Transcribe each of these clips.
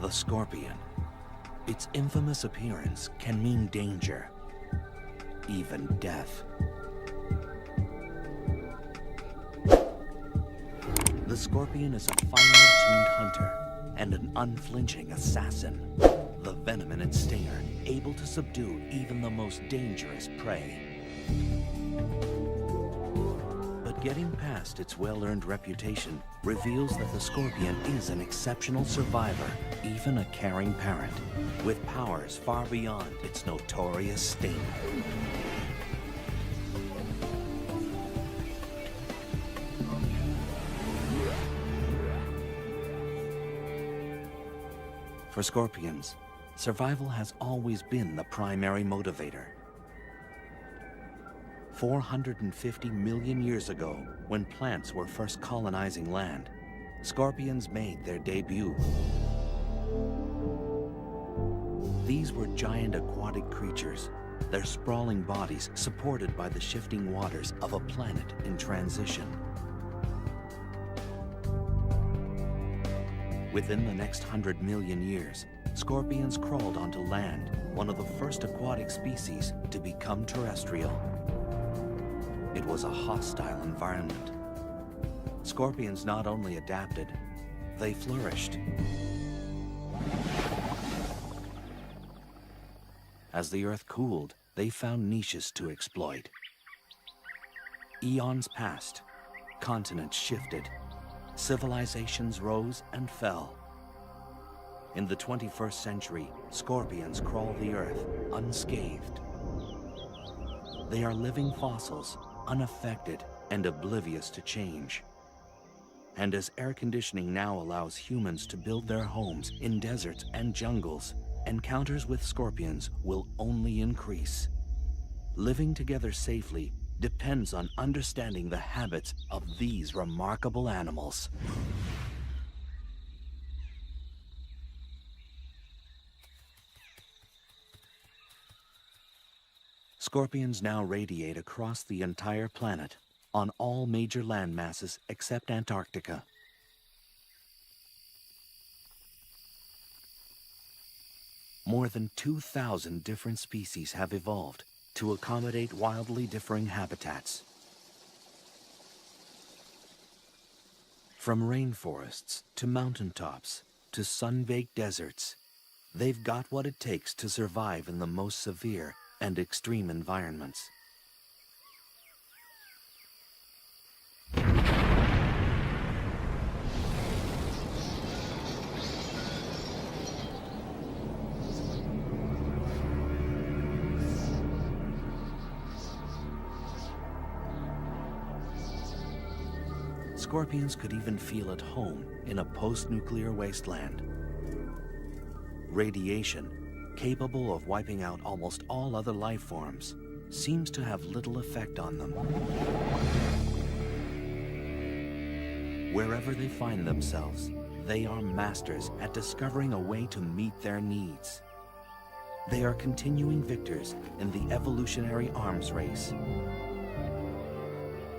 The scorpion. Its infamous appearance can mean danger, even death. The scorpion is a finely tuned hunter and an unflinching assassin. The venom in its stinger able to subdue even the most dangerous prey. But getting past its well-earned reputation reveals that the scorpion is an exceptional survivor, even a caring parent, with powers far beyond its notorious sting. For scorpions, survival has always been the primary motivator. 450 million years ago, when plants were first colonizing land, scorpions made their debut. These were giant aquatic creatures, their sprawling bodies supported by the shifting waters of a planet in transition. Within the next 100 million years, scorpions crawled onto land, one of the first aquatic species to become terrestrial. It was a hostile environment. Scorpions not only adapted, they flourished. As the Earth cooled, they found niches to exploit. Eons passed, continents shifted, civilizations rose and fell. In the 21st century, scorpions crawl the Earth unscathed. They are living fossils, unaffected and oblivious to change. And as air conditioning now allows humans to build their homes in deserts and jungles, encounters with scorpions will only increase. Living together safely depends on understanding the habits of these remarkable animals. Scorpions now radiate across the entire planet, on all major land masses except Antarctica. More than 2,000 different species have evolved to accommodate wildly differing habitats. From rainforests to mountaintops to sun-baked deserts, they've got what it takes to survive in the most severe and extreme environments. Scorpions could even feel at home in a post-nuclear wasteland. Radiation, capable of wiping out almost all other life forms, seems to have little effect on them. Wherever they find themselves, they are masters at discovering a way to meet their needs. They are continuing victors in the evolutionary arms race.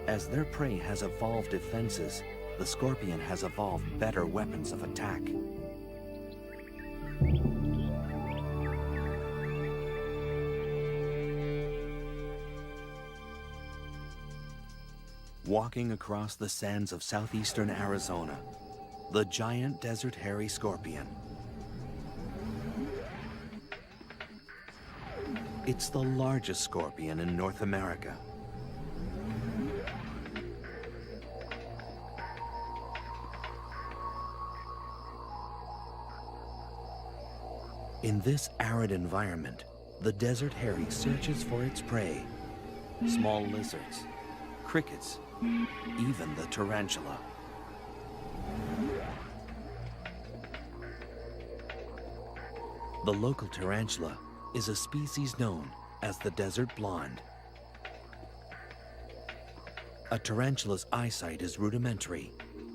As their prey has evolved defenses, the scorpion has evolved better weapons of attack. Walking across the sands of southeastern Arizona, the giant desert hairy scorpion. It's the largest scorpion in North America. In this arid environment, the desert hairy searches for its prey, small lizards, crickets, even the tarantula. The local tarantula is a species known as the desert blonde. A tarantula's eyesight is rudimentary,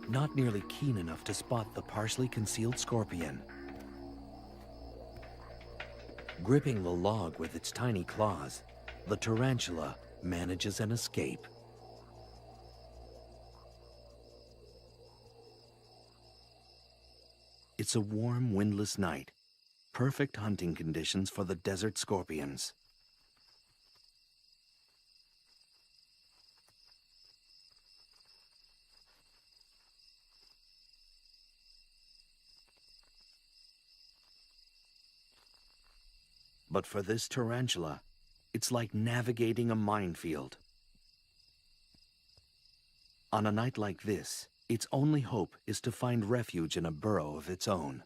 not nearly keen enough to spot the partially concealed scorpion. Gripping the log with its tiny claws, the tarantula manages an escape. It's a warm, windless night, perfect hunting conditions for the desert scorpions. But for this tarantula, it's like navigating a minefield. On a night like this, its only hope is to find refuge in a burrow of its own.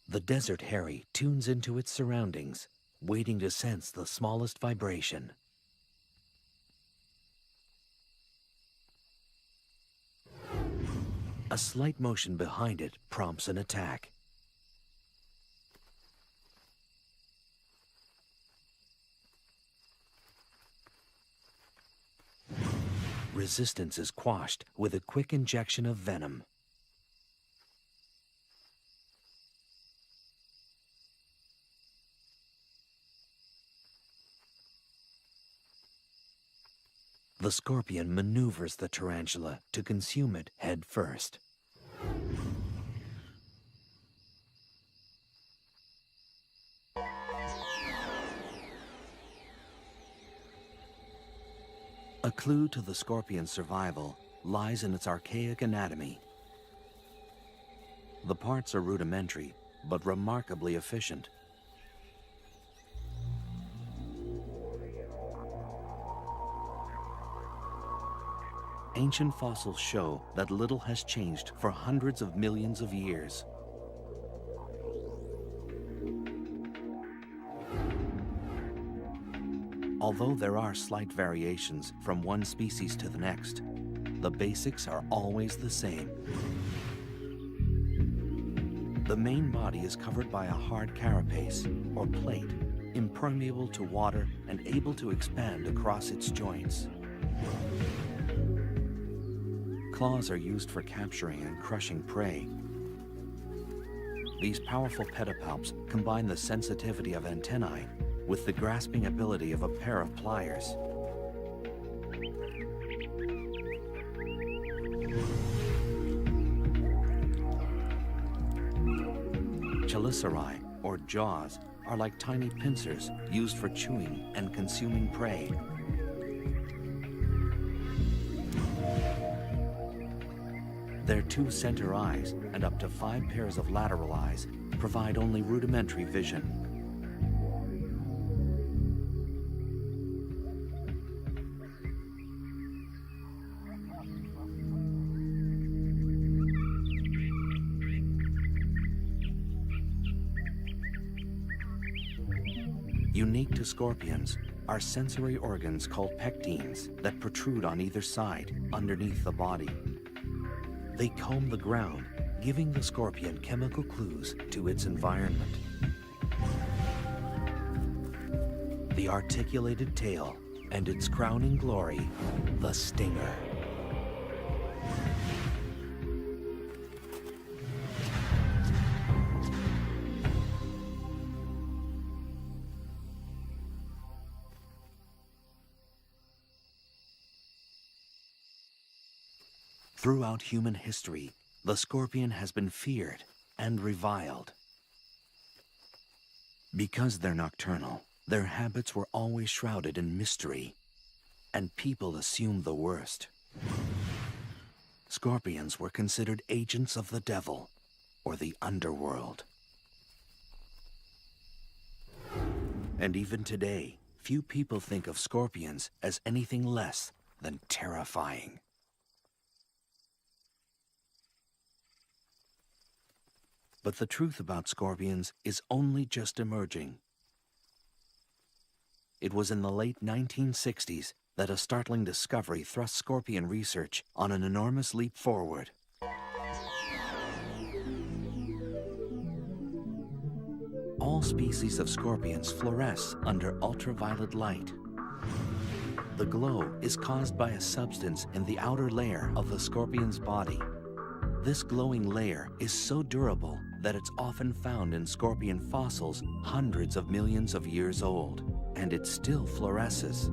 The desert hairy tunes into its surroundings, waiting to sense the smallest vibration. A slight motion behind it prompts an attack. Resistance is quashed with a quick injection of venom. The scorpion maneuvers the tarantula to consume it head first. A clue to the scorpion's survival lies in its archaic anatomy. The parts are rudimentary, but remarkably efficient. Ancient fossils show that little has changed for hundreds of millions of years. Although there are slight variations from one species to the next, the basics are always the same. The main body is covered by a hard carapace, or plate, impermeable to water and able to expand across its joints. Claws are used for capturing and crushing prey. These powerful pedipalps combine the sensitivity of antennae with the grasping ability of a pair of pliers. Chelicerae, or jaws, are like tiny pincers used for chewing and consuming prey. Their 2 center eyes and up to 5 pairs of lateral eyes provide only rudimentary vision. Unique to scorpions are sensory organs called pectines that protrude on either side, underneath the body. They comb the ground, giving the scorpion chemical clues to its environment. The articulated tail, and its crowning glory, the stinger. Throughout human history, the scorpion has been feared and reviled. Because they're nocturnal, their habits were always shrouded in mystery, and people assumed the worst. Scorpions were considered agents of the devil, or the underworld. And even today, few people think of scorpions as anything less than terrifying. But the truth about scorpions is only just emerging. It was in the late 1960s that a startling discovery thrust scorpion research on an enormous leap forward. All species of scorpions fluoresce under ultraviolet light. The glow is caused by a substance in the outer layer of the scorpion's body. This glowing layer is so durable that it's often found in scorpion fossils hundreds of millions of years old, and it still fluoresces.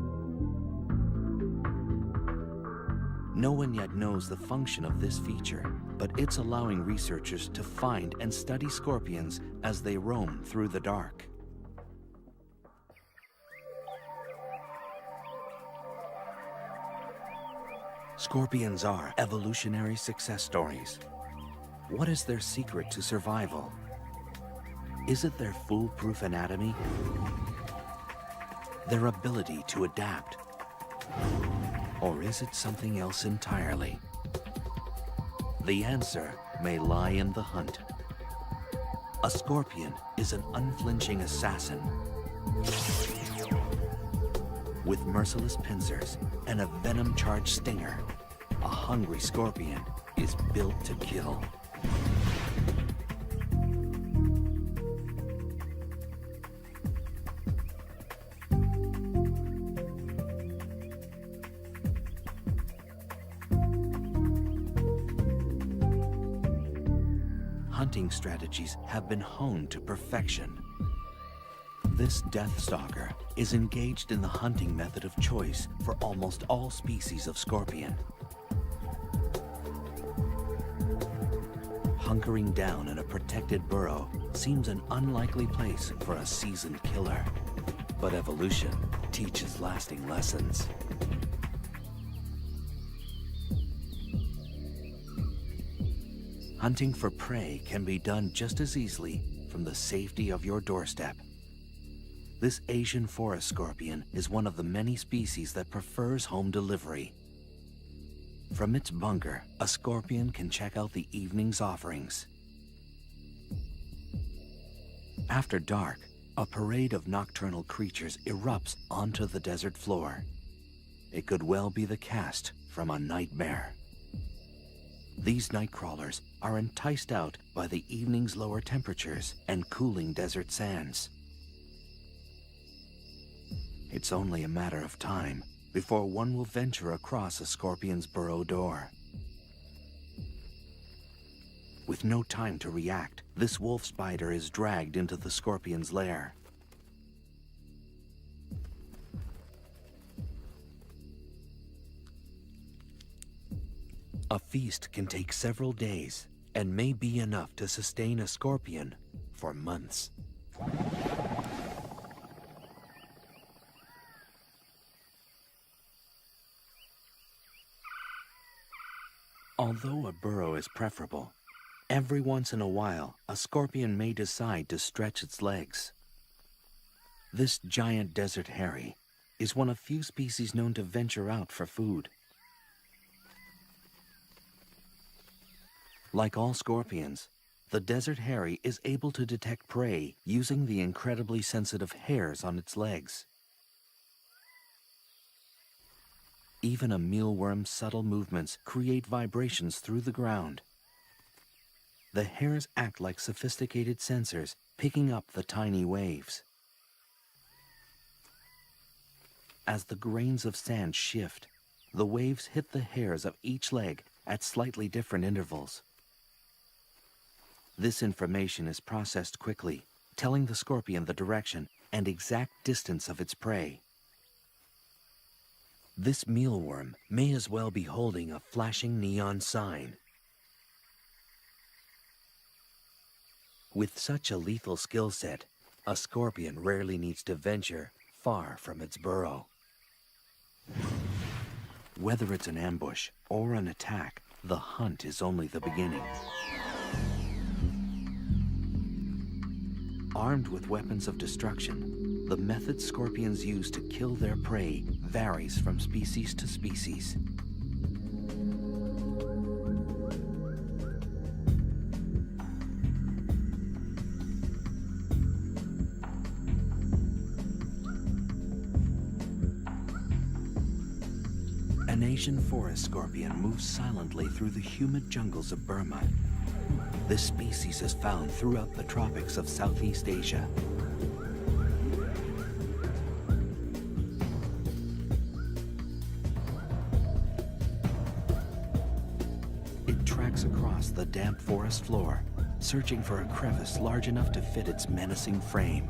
No one yet knows the function of this feature, but it's allowing researchers to find and study scorpions as they roam through the dark. Scorpions are evolutionary success stories. What is their secret to survival? Is it their foolproof anatomy? Their ability to adapt? Or is it something else entirely? The answer may lie in the hunt. A scorpion is an unflinching assassin with merciless pincers and a venom-charged stinger. A hungry scorpion is built to kill. Hunting strategies have been honed to perfection. This death stalker is engaged in the hunting method of choice for almost all species of scorpion. Hunkering down in a protected burrow seems an unlikely place for a seasoned killer, but evolution teaches lasting lessons. Hunting for prey can be done just as easily from the safety of your doorstep. This Asian forest scorpion is one of the many species that prefers home delivery. From its bunker, a scorpion can check out the evening's offerings. After dark, a parade of nocturnal creatures erupts onto the desert floor. It could well be the cast from a nightmare. These night crawlers are enticed out by the evening's lower temperatures and cooling desert sands. It's only a matter of time before one will venture across a scorpion's burrow door. With no time to react, this wolf spider is dragged into the scorpion's lair. A feast can take several days and may be enough to sustain a scorpion for months. Although a burrow is preferable, every once in a while a scorpion may decide to stretch its legs. This giant desert hairy is one of few species known to venture out for food. Like all scorpions, the desert hairy is able to detect prey using the incredibly sensitive hairs on its legs. Even a mealworm's subtle movements create vibrations through the ground. The hairs act like sophisticated sensors, picking up the tiny waves. As the grains of sand shift, the waves hit the hairs of each leg at slightly different intervals. This information is processed quickly, telling the scorpion the direction and exact distance of its prey. This mealworm may as well be holding a flashing neon sign. With such a lethal skill set, a scorpion rarely needs to venture far from its burrow. Whether it's an ambush or an attack, the hunt is only the beginning. Armed with weapons of destruction, the method scorpions use to kill their prey varies from species to species. An Asian forest scorpion moves silently through the humid jungles of Burma. This species is found throughout the tropics of Southeast Asia. It tracks across the damp forest floor, searching for a crevice large enough to fit its menacing frame.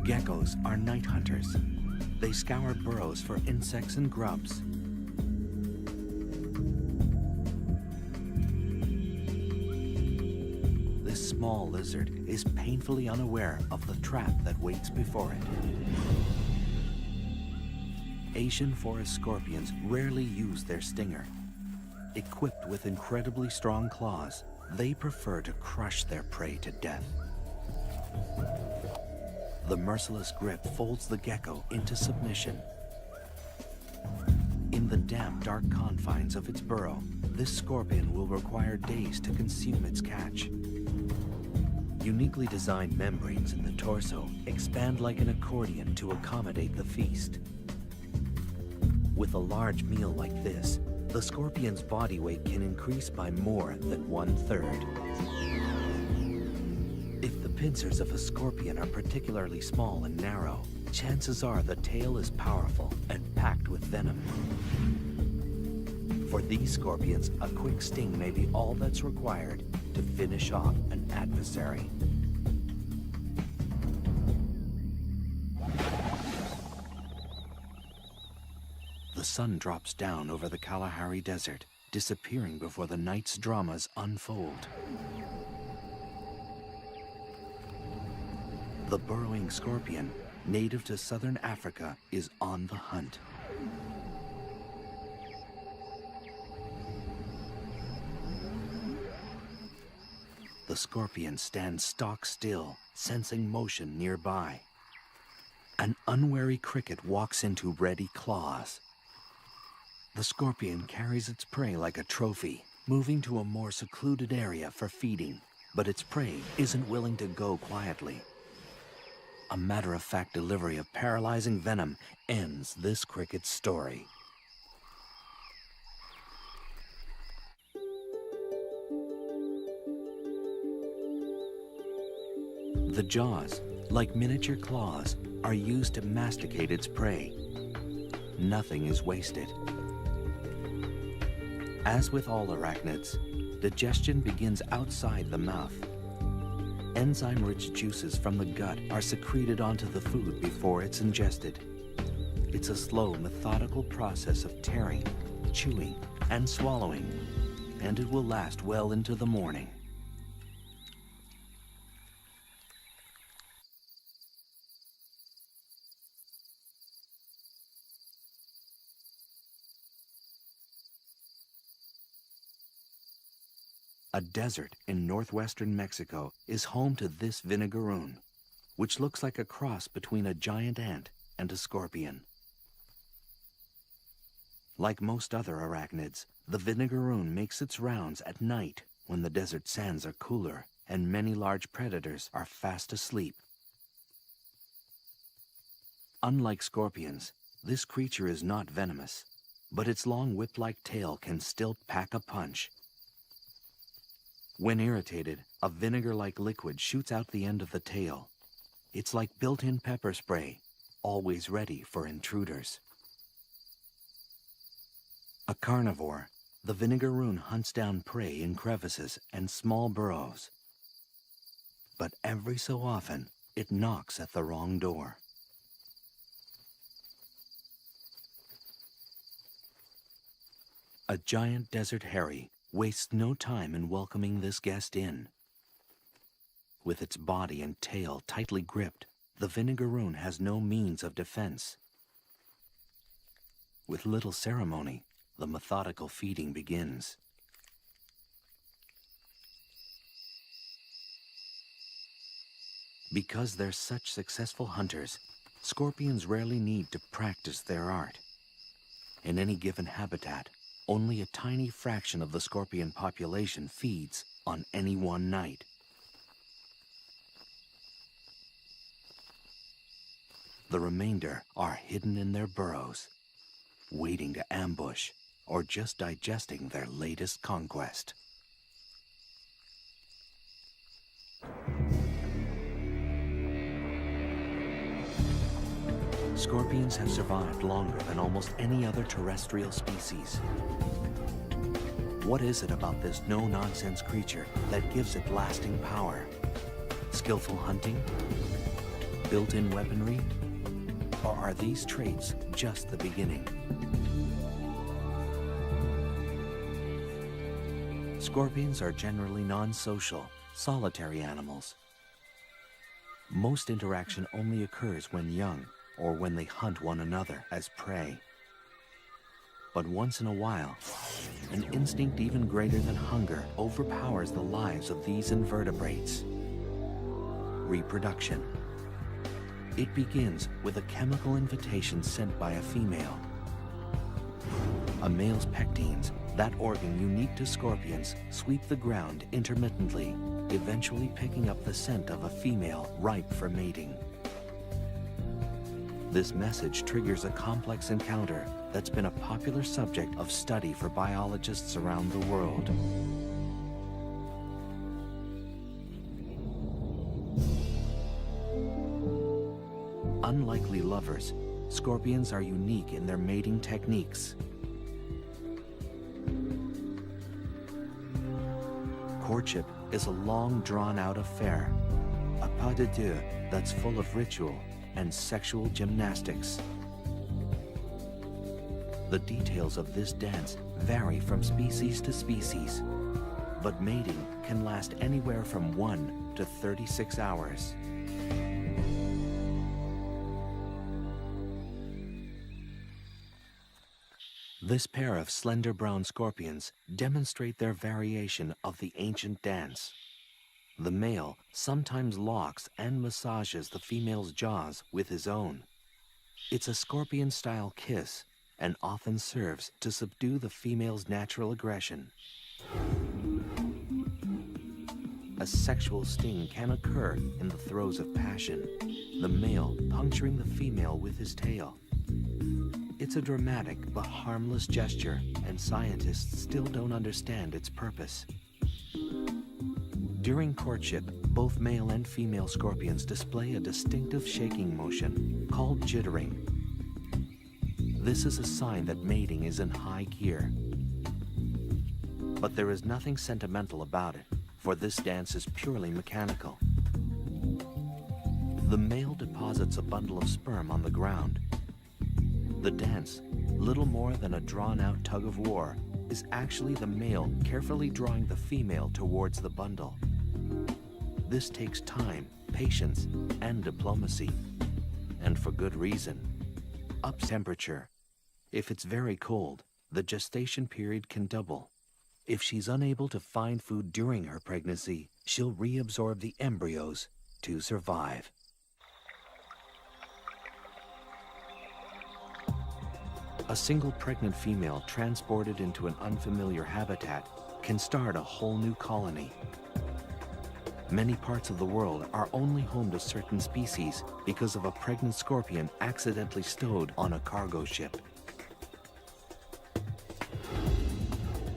Geckos are night hunters. They scour burrows for insects and grubs. This small lizard is painfully unaware of the trap that waits before it. Asian forest scorpions rarely use their stinger. Equipped with incredibly strong claws, they prefer to crush their prey to death. The merciless grip folds the gecko into submission. In the damp, dark confines of its burrow, this scorpion will require days to consume its catch. Uniquely designed membranes in the torso expand like an accordion to accommodate the feast. With a large meal like this, the scorpion's body weight can increase by more than 1/3. If the pincers of a scorpion are particularly small and narrow, chances are the tail is powerful and packed with venom. For these scorpions, a quick sting may be all that's required to finish off an adversary. The sun drops down over the Kalahari Desert, disappearing before the night's dramas unfold. The burrowing scorpion, native to southern Africa, is on the hunt. The scorpion stands stock still, sensing motion nearby. An unwary cricket walks into ready claws. The scorpion carries its prey like a trophy, moving to a more secluded area for feeding, but its prey isn't willing to go quietly. A matter-of-fact delivery of paralyzing venom ends this cricket's story. The jaws, like miniature claws, are used to masticate its prey. Nothing is wasted. As with all arachnids, digestion begins outside the mouth. Enzyme-rich juices from the gut are secreted onto the food before it's ingested. It's a slow, methodical process of tearing, chewing, and swallowing, and it will last well into the morning. A desert in northwestern Mexico is home to this vinegaroon, which looks like a cross between a giant ant and a scorpion. Like most other arachnids, the vinegaroon makes its rounds at night when the desert sands are cooler and many large predators are fast asleep. Unlike scorpions, this creature is not venomous, but its long whip-like tail can still pack a punch. When irritated, a vinegar-like liquid shoots out the end of the tail. It's like built-in pepper spray, always ready for intruders. A carnivore, the vinegaroon hunts down prey in crevices and small burrows. But every so often, it knocks at the wrong door. A giant desert hairy wastes no time in welcoming this guest in. With its body and tail tightly gripped, the vinegaroon has no means of defense. With little ceremony, the methodical feeding begins. Because they're such successful hunters, scorpions rarely need to practice their art. In any given habitat, only a tiny fraction of the scorpion population feeds on any one night. The remainder are hidden in their burrows, waiting to ambush or just digesting their latest conquest. Scorpions have survived longer than almost any other terrestrial species. What is it about this no-nonsense creature that gives it lasting power? Skillful hunting? built-in weaponry? Or are these traits just the beginning? Scorpions are generally non-social, solitary animals. Most interaction only occurs when young or when they hunt one another as prey. But once in a while, an instinct even greater than hunger overpowers the lives of these invertebrates. Reproduction. It begins with a chemical invitation sent by a female. A male's pectines, that organ unique to scorpions, sweep the ground intermittently, eventually picking up the scent of a female ripe for mating. This message triggers a complex encounter that's been a popular subject of study for biologists around the world. Unlikely lovers, scorpions are unique in their mating techniques. Courtship is a long, drawn-out affair, a pas de deux that's full of ritual and sexual gymnastics. The details of this dance vary from species to species, but mating can last anywhere from 1 to 36 hours. This pair of slender brown scorpions demonstrate their variation of the ancient dance. The male sometimes locks and massages the female's jaws with his own. It's a scorpion-style kiss and often serves to subdue the female's natural aggression. A sexual sting can occur in the throes of passion, the male puncturing the female with his tail. It's a dramatic but harmless gesture, and scientists still don't understand its purpose. During courtship, both male and female scorpions display a distinctive shaking motion called jittering. This is a sign that mating is in high gear. But there is nothing sentimental about it, for this dance is purely mechanical. The male deposits a bundle of sperm on the ground. The dance, little more than a drawn-out tug-of-war, is actually the male carefully drawing the female towards the bundle. This takes time, patience, and diplomacy. And for good reason. Up temperature. If it's very cold, the gestation period can double. If she's unable to find food during her pregnancy, she'll reabsorb the embryos to survive. A single pregnant female transported into an unfamiliar habitat can start a whole new colony. Many parts of the world are only home to certain species because of a pregnant scorpion accidentally stowed on a cargo ship.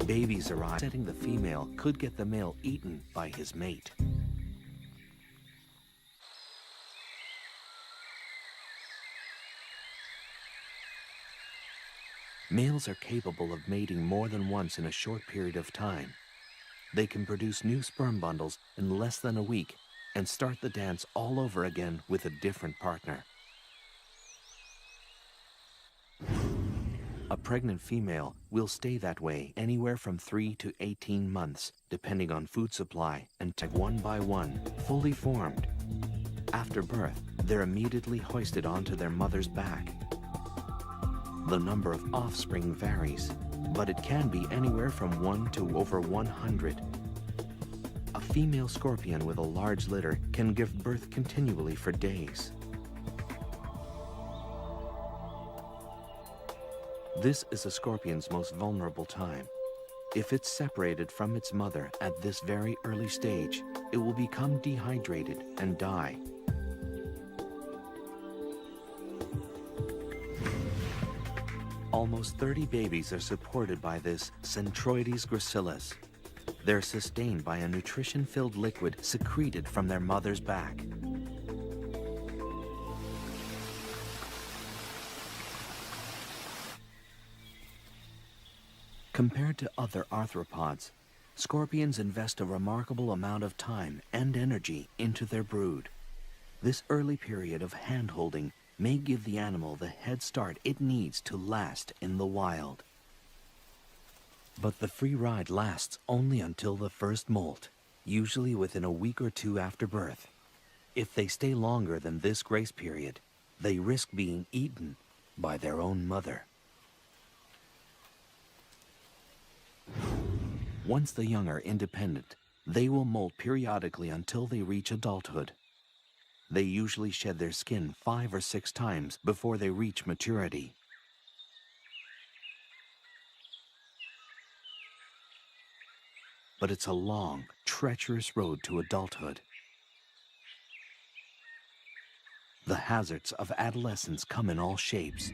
Babies arrive, setting the female could get the male eaten by his mate. Males are capable of mating more than once in a short period of time. They can produce new sperm bundles in less than a week and start the dance all over again with a different partner. A pregnant female will stay that way anywhere from 3 to 18 months, depending on food supply, and take one by one, fully formed. After birth, they're immediately hoisted onto their mother's back. The number of offspring varies, but it can be anywhere from 1 to over 100. A female scorpion with a large litter can give birth continually for days. This is a scorpion's most vulnerable time. If it's separated from its mother at this very early stage, it will become dehydrated and die. Almost 30 babies are supported by this Centroides gracilis. They're sustained by a nutrition-filled liquid secreted from their mother's back. Compared to other arthropods, scorpions invest a remarkable amount of time and energy into their brood. This early period of hand-holding may give the animal the head start it needs to last in the wild. But the free ride lasts only until the first molt, usually within a week or two after birth. If they stay longer than this grace period, they risk being eaten by their own mother. Once the young are independent, they will molt periodically until they reach adulthood. They usually shed their skin 5 or 6 times before they reach maturity. But it's a long, treacherous road to adulthood. The hazards of adolescence come in all shapes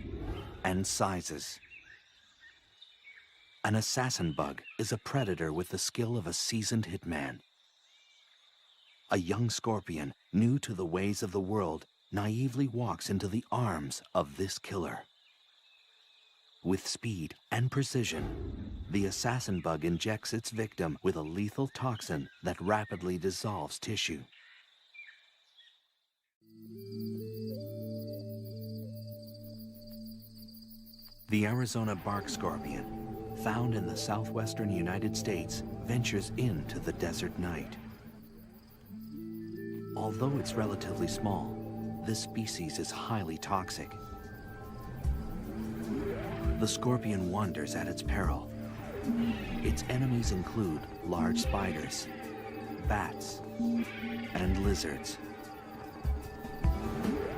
and sizes. An assassin bug is a predator with the skill of a seasoned hitman. A young scorpion, new to the ways of the world, naively walks into the arms of this killer. With speed and precision, the assassin bug injects its victim with a lethal toxin that rapidly dissolves tissue. The Arizona bark scorpion, found in the southwestern United States, ventures into the desert night. Although it's relatively small, this species is highly toxic. The scorpion wanders at its peril. Its enemies include large spiders, bats, and lizards,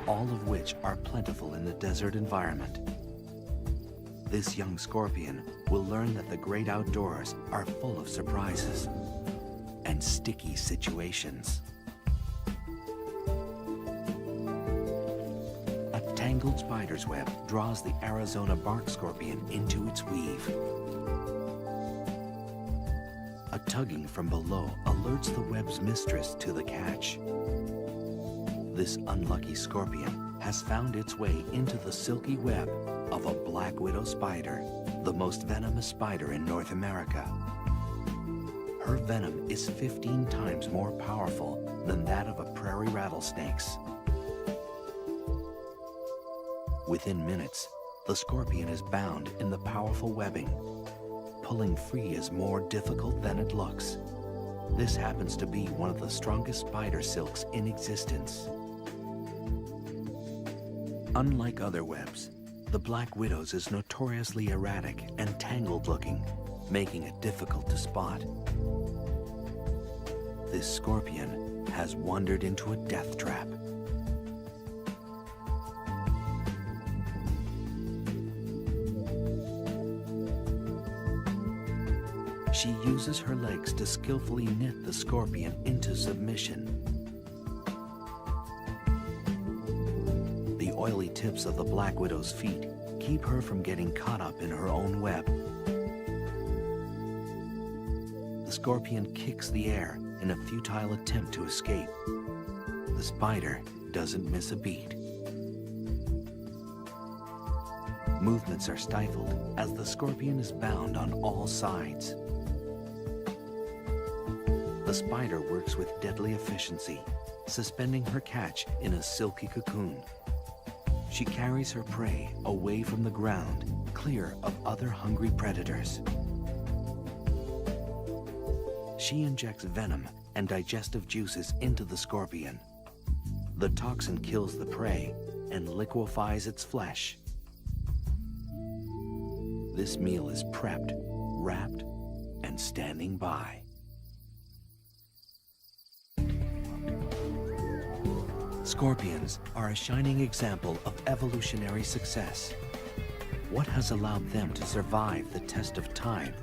all of which are plentiful in the desert environment. This young scorpion will learn that the great outdoors are full of surprises and sticky situations. A tangled spider's web draws the Arizona bark scorpion into its weave. A tugging from below alerts the web's mistress to the catch. This unlucky scorpion has found its way into the silky web of a black widow spider, the most venomous spider in North America. Her venom is 15 times more powerful than that of a prairie rattlesnake's. Within minutes, the scorpion is bound in the powerful webbing. Pulling free is more difficult than it looks. This happens to be one of the strongest spider silks in existence. Unlike other webs, the black widow's is notoriously erratic and tangled-looking, making it difficult to spot. This scorpion has wandered into a death trap. She uses her legs to skillfully knit the scorpion into submission. The oily tips of the black widow's feet keep her from getting caught up in her own web. The scorpion kicks the air in a futile attempt to escape. The spider doesn't miss a beat. Movements are stifled as the scorpion is bound on all sides. The spider works with deadly efficiency, suspending her catch in a silky cocoon. She carries her prey away from the ground, clear of other hungry predators. She injects venom and digestive juices into the scorpion. The toxin kills the prey and liquefies its flesh. This meal is prepped, wrapped, and standing by. Scorpions are a shining example of evolutionary success. What has allowed them to survive the test of time?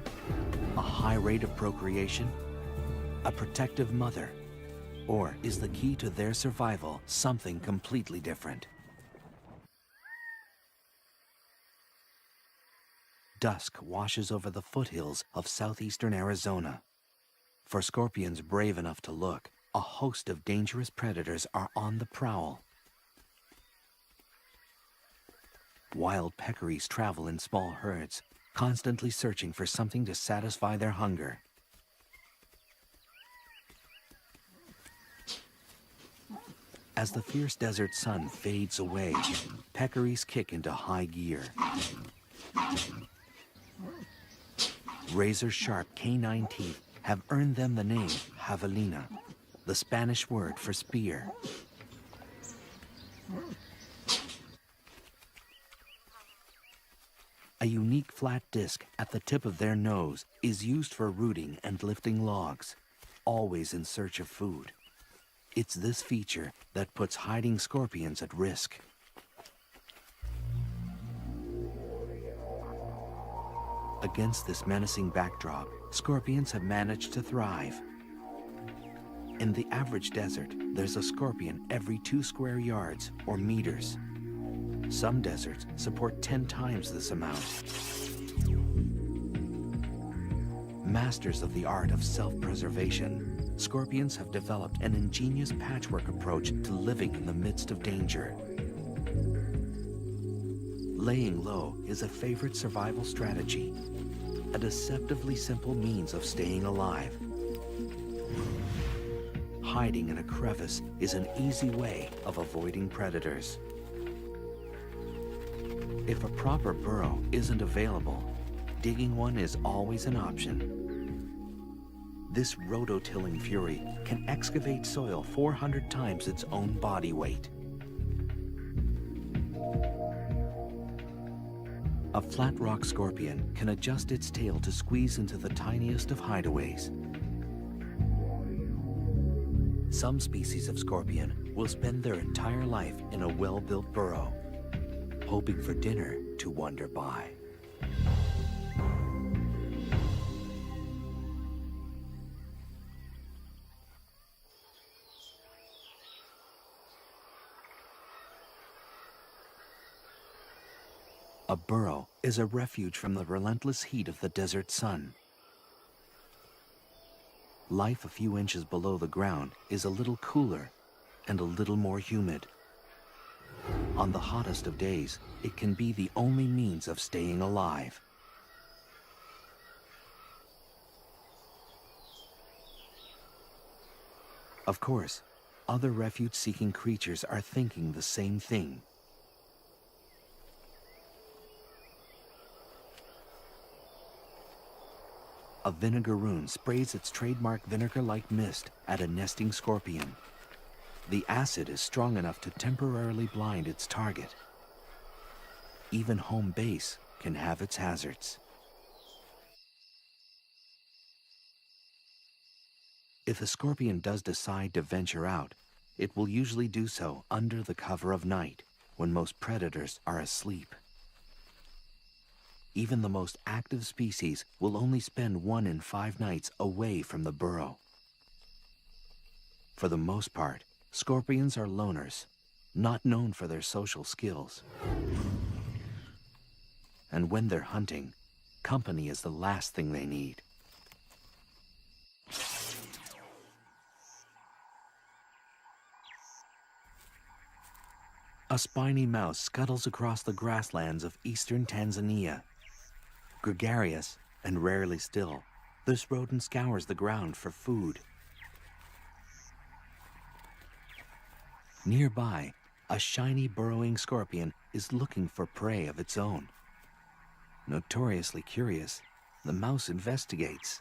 A high rate of procreation? A protective mother? Or is the key to their survival something completely different? Dusk washes over the foothills of southeastern Arizona. For scorpions brave enough to look, a host of dangerous predators are on the prowl. Wild peccaries travel in small herds, constantly searching for something to satisfy their hunger. As the fierce desert sun fades away, peccaries kick into high gear. Razor-sharp canine teeth have earned them the name javelina, the Spanish word for spear. A unique flat disc at the tip of their nose is used for rooting and lifting logs, always in search of food. It's this feature that puts hiding scorpions at risk. Against this menacing backdrop, scorpions have managed to thrive. In the average desert, there's a scorpion every 2 square yards or meters. Some deserts support 10 times this amount. Masters of the art of self-preservation, scorpions have developed an ingenious patchwork approach to living in the midst of danger. Laying low is a favorite survival strategy, a deceptively simple means of staying alive. Hiding in a crevice is an easy way of avoiding predators. If a proper burrow isn't available, digging one is always an option. This rototilling fury can excavate soil 400 times its own body weight. A flat rock scorpion can adjust its tail to squeeze into the tiniest of hideaways. Some species of scorpion will spend their entire life in a well-built burrow, hoping for dinner to wander by. A burrow is a refuge from the relentless heat of the desert sun. Life a few inches below the ground is a little cooler and a little more humid. On the hottest of days, it can be the only means of staying alive. Of course, other refuge-seeking creatures are thinking the same thing. A vinegaroon sprays its trademark vinegar-like mist at a nesting scorpion. The acid is strong enough to temporarily blind its target. Even home base can have its hazards. If a scorpion does decide to venture out, it will usually do so under the cover of night, when most predators are asleep. Even the most active species will only spend 1 in 5 nights away from the burrow. For the most part, scorpions are loners, not known for their social skills. And when they're hunting, company is the last thing they need. A spiny mouse scuttles across the grasslands of eastern Tanzania. Gregarious and rarely still, this rodent scours the ground for food. Nearby, a shiny burrowing scorpion is looking for prey of its own. Notoriously curious, the mouse investigates.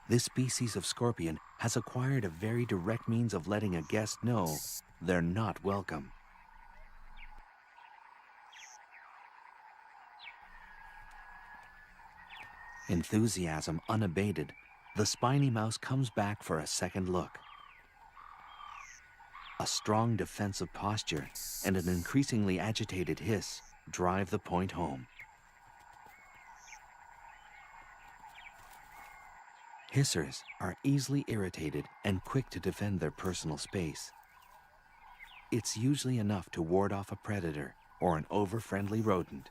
This species of scorpion has acquired a very direct means of letting a guest know they're not welcome. Enthusiasm unabated, the spiny mouse comes back for a second look. A strong defensive posture and an increasingly agitated hiss drive the point home. Hissers are easily irritated and quick to defend their personal space. It's usually enough to ward off a predator or an over-friendly rodent.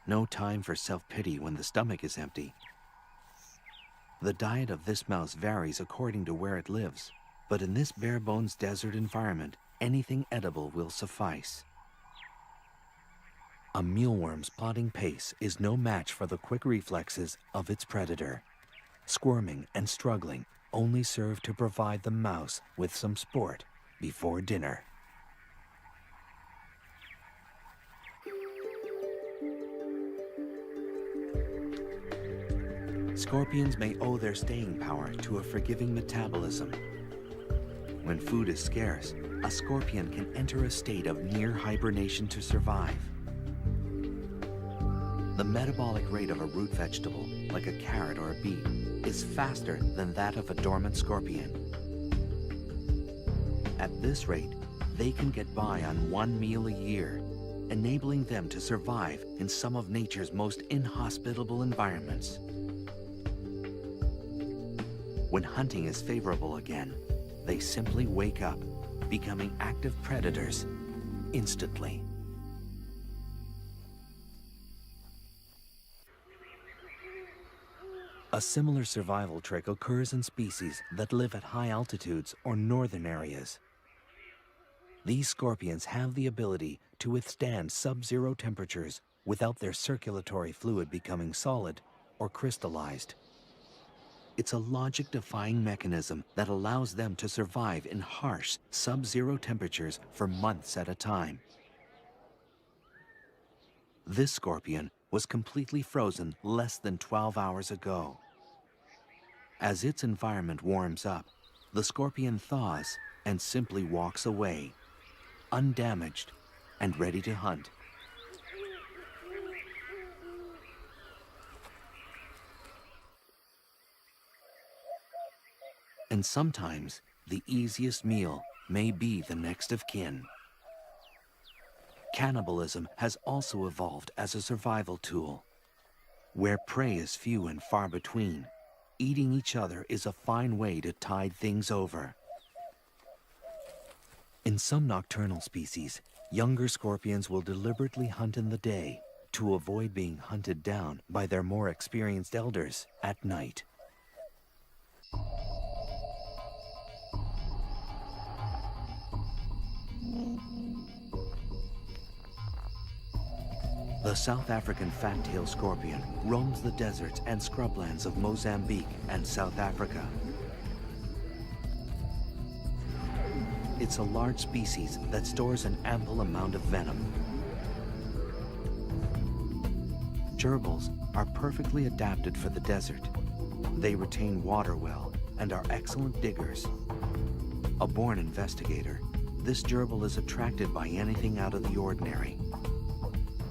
No time for self-pity when the stomach is empty. The diet of this mouse varies according to where it lives, but in this bare-bones desert environment, anything edible will suffice. A mealworm's plodding pace is no match for the quick reflexes of its predator. Squirming and struggling, only serve to provide the mouse with some sport before dinner. Scorpions may owe their staying power to a forgiving metabolism. When food is scarce, a scorpion can enter a state of near hibernation to survive. The metabolic rate of a root vegetable, like a carrot or a beet, is faster than that of a dormant scorpion. At this rate, they can get by on one meal a year, enabling them to survive in some of nature's most inhospitable environments. When hunting is favorable again, they simply wake up, becoming active predators instantly. A similar survival trick occurs in species that live at high altitudes or northern areas. These scorpions have the ability to withstand sub-zero temperatures without their circulatory fluid becoming solid or crystallized. It's a logic-defying mechanism that allows them to survive in harsh sub-zero temperatures for months at a time. This scorpion was completely frozen less than 12 hours ago. As its environment warms up, the scorpion thaws and simply walks away, undamaged and ready to hunt. And sometimes, the easiest meal may be the next of kin. Cannibalism has also evolved as a survival tool. Where prey is few and far between, eating each other is a fine way to tide things over. In some nocturnal species, younger scorpions will deliberately hunt in the day to avoid being hunted down by their more experienced elders at night. The South African fat-tailed scorpion roams the deserts and scrublands of Mozambique and South Africa. It's a large species that stores an ample amount of venom. Gerbils are perfectly adapted for the desert. They retain water well and are excellent diggers. A born investigator, this gerbil is attracted by anything out of the ordinary.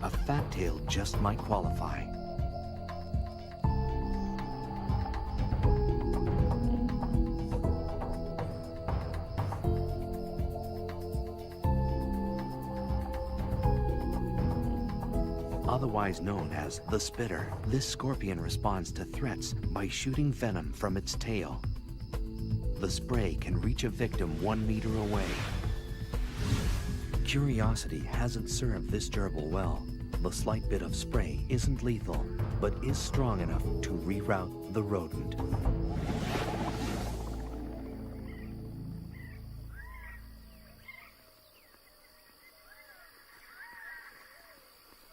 A fat tail just might qualify. Otherwise known as the spitter, this scorpion responds to threats by shooting venom from its tail. The spray can reach a victim 1 meter away. Curiosity hasn't served this gerbil well. The slight bit of spray isn't lethal, but is strong enough to reroute the rodent.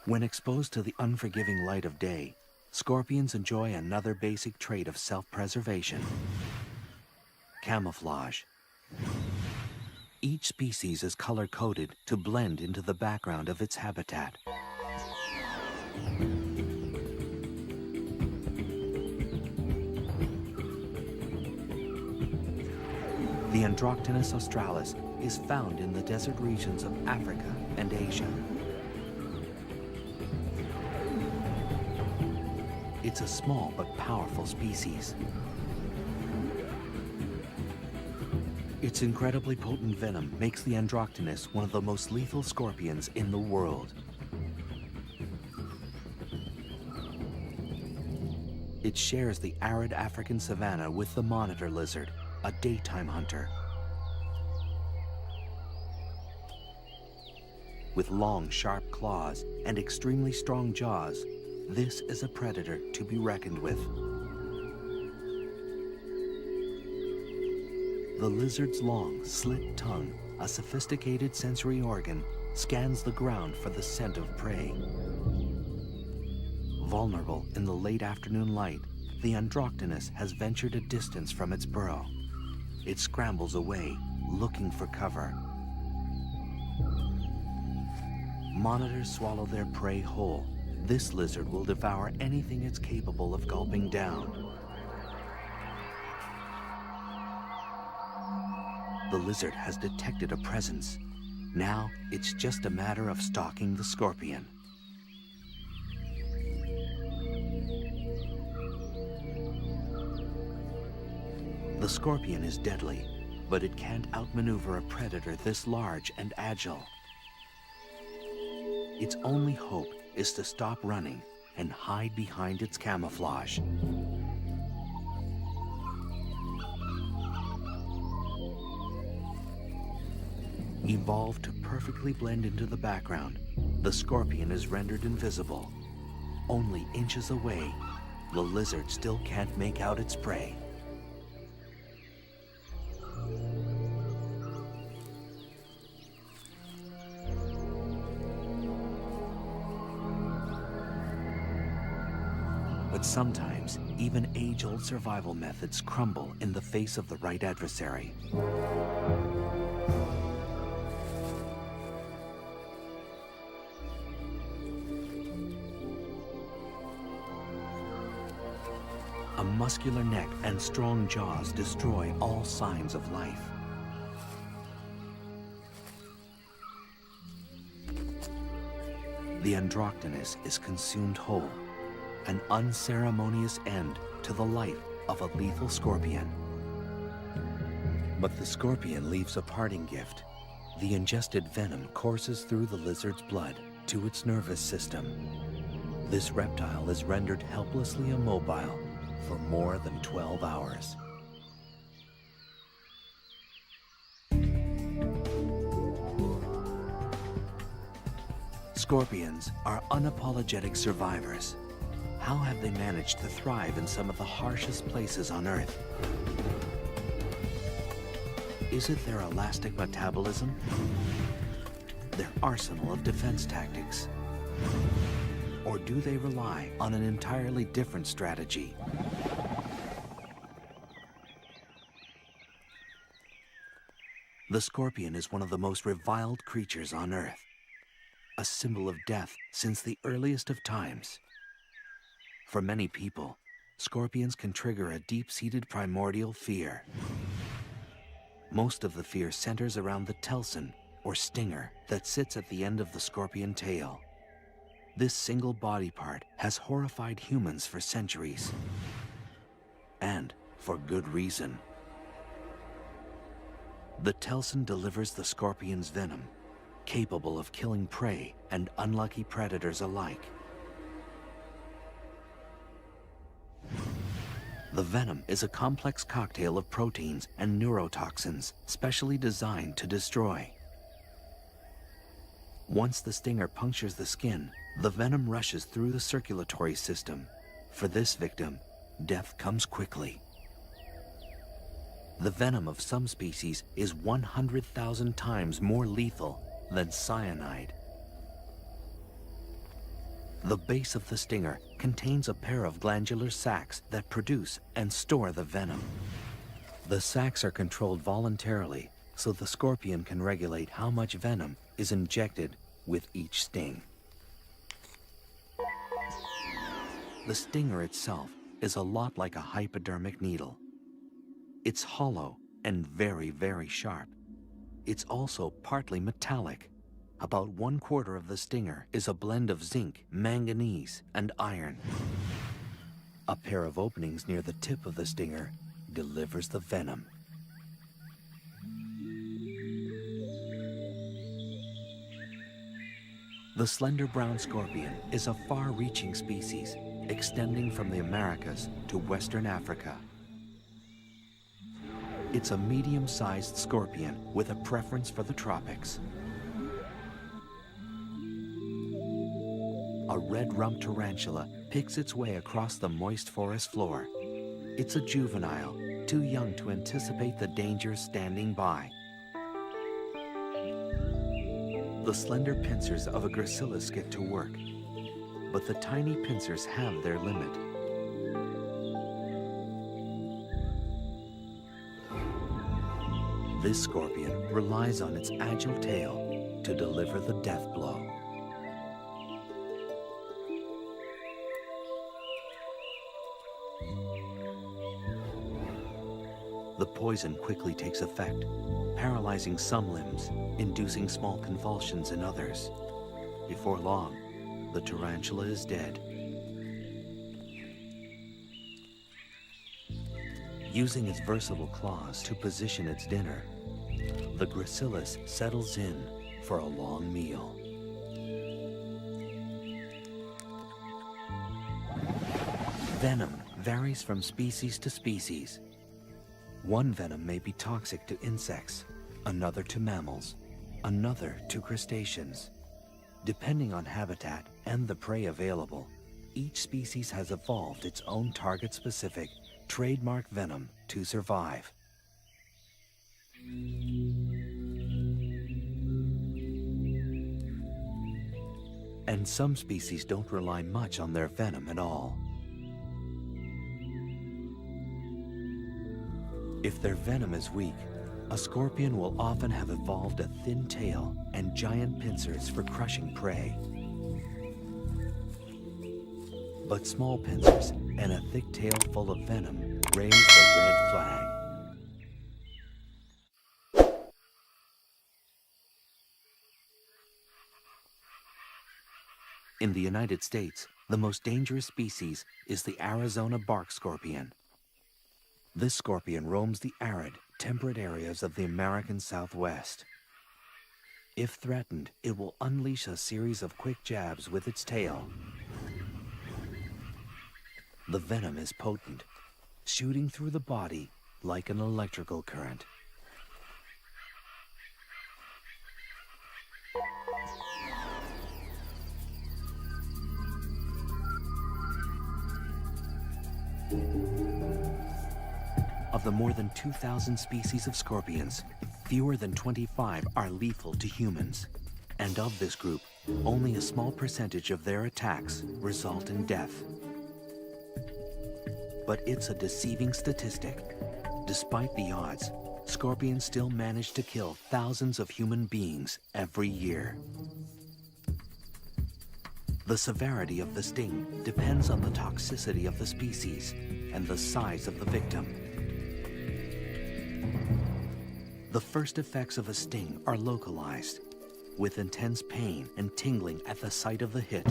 When exposed to the unforgiving light of day, scorpions enjoy another basic trait of self-preservation: camouflage. Each species is color-coded to blend into the background of its habitat. The Androctonus australis is found in the desert regions of Africa and Asia. It's a small but powerful species. Its incredibly potent venom makes the Androctonus one of the most lethal scorpions in the world. It shares the arid African savanna with the monitor lizard, a daytime hunter. With long, sharp claws and extremely strong jaws, this is a predator to be reckoned with. The lizard's long, slit tongue, a sophisticated sensory organ, scans the ground for the scent of prey. Vulnerable in the late afternoon light, the Androctonus has ventured a distance from its burrow. It scrambles away, looking for cover. Monitors swallow their prey whole. This lizard will devour anything it's capable of gulping down. The lizard has detected a presence. Now, it's just a matter of stalking the scorpion. The scorpion is deadly, but it can't outmaneuver a predator this large and agile. Its only hope is to stop running and hide behind its camouflage. Evolved to perfectly blend into the background, the scorpion is rendered invisible. Only inches away, the lizard still can't make out its prey. But sometimes, even age-old survival methods crumble in the face of the right adversary. A muscular neck and strong jaws destroy all signs of life. The Androctonus is consumed whole, an unceremonious end to the life of a lethal scorpion. But the scorpion leaves a parting gift. The ingested venom courses through the lizard's blood to its nervous system. This reptile is rendered helplessly immobile for more than 12 hours. Scorpions are unapologetic survivors. How have they managed to thrive in some of the harshest places on Earth? Is it their elastic metabolism? Their arsenal of defense tactics? Or do they rely on an entirely different strategy? The scorpion is one of the most reviled creatures on Earth, a symbol of death since the earliest of times. For many people, scorpions can trigger a deep-seated primordial fear. Most of the fear centers around the telson, or stinger, that sits at the end of the scorpion tail. This single body part has horrified humans for centuries. And for good reason. The telson delivers the scorpion's venom, capable of killing prey and unlucky predators alike. The venom is a complex cocktail of proteins and neurotoxins specially designed to destroy. Once the stinger punctures the skin, the venom rushes through the circulatory system. For this victim, death comes quickly. The venom of some species is 100,000 times more lethal than cyanide. The base of the stinger contains a pair of glandular sacs that produce and store the venom. The sacs are controlled voluntarily, so the scorpion can regulate how much venom is injected with each sting. The stinger itself is a lot like a hypodermic needle. It's hollow and very, very sharp. It's also partly metallic. About 1/4 of the stinger is a blend of zinc, manganese, and iron. A pair of openings near the tip of the stinger delivers the venom. The slender brown scorpion is a far-reaching species, extending from the Americas to Western Africa. It's a medium-sized scorpion with a preference for the tropics. A red-rumped tarantula picks its way across the moist forest floor. It's a juvenile, too young to anticipate the dangers standing by. The slender pincers of a gracilis get to work, but the tiny pincers have their limit. This scorpion relies on its agile tail to deliver the death blow. The poison quickly takes effect, paralyzing some limbs, inducing small convulsions in others. Before long, the tarantula is dead. Using its versatile claws to position its dinner, the gracilis settles in for a long meal. Venom varies from species to species. One venom may be toxic to insects, another to mammals, another to crustaceans. Depending on habitat and the prey available, each species has evolved its own target-specific, trademark venom to survive. And some species don't rely much on their venom at all. If their venom is weak, a scorpion will often have evolved a thin tail and giant pincers for crushing prey. But small pincers and a thick tail full of venom raise the red flag. In the United States, the most dangerous species is the Arizona bark scorpion. This scorpion roams the arid, temperate areas of the American Southwest. If threatened, it will unleash a series of quick jabs with its tail. The venom is potent, shooting through the body like an electrical current. Of the more than 2,000 species of scorpions, fewer than 25 are lethal to humans. And of this group, only a small percentage of their attacks result in death. But it's a deceiving statistic. Despite the odds, scorpions still manage to kill thousands of human beings every year. The severity of the sting depends on the toxicity of the species and the size of the victim. The first effects of a sting are localized, with intense pain and tingling at the site of the hit.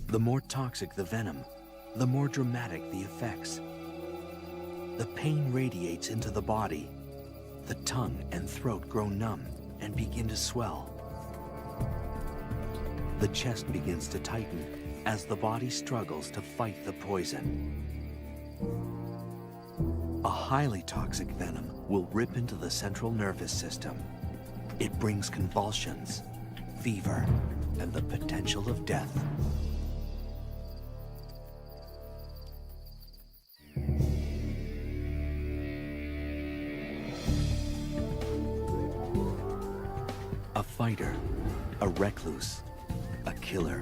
The more toxic the venom, the more dramatic the effects. The pain radiates into the body. The tongue and throat grow numb and begin to swell. The chest begins to tighten as the body struggles to fight the poison. A highly toxic venom will rip into the central nervous system. It brings convulsions, fever, and the potential of death. A fighter, a recluse, a killer.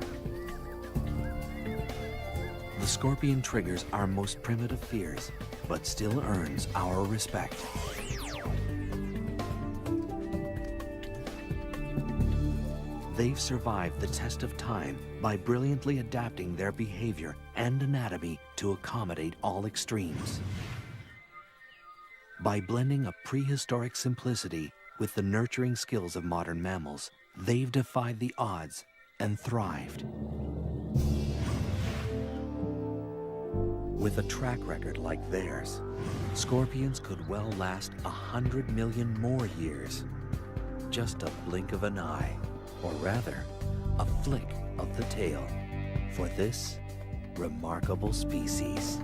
The scorpion triggers our most primitive fears, but still earns our respect. They've survived the test of time by brilliantly adapting their behavior and anatomy to accommodate all extremes. By blending a prehistoric simplicity with the nurturing skills of modern mammals, they've defied the odds and thrived. With a track record like theirs, scorpions could well last 100 million more years. Just a blink of an eye, or rather, a flick of the tail, for this remarkable species.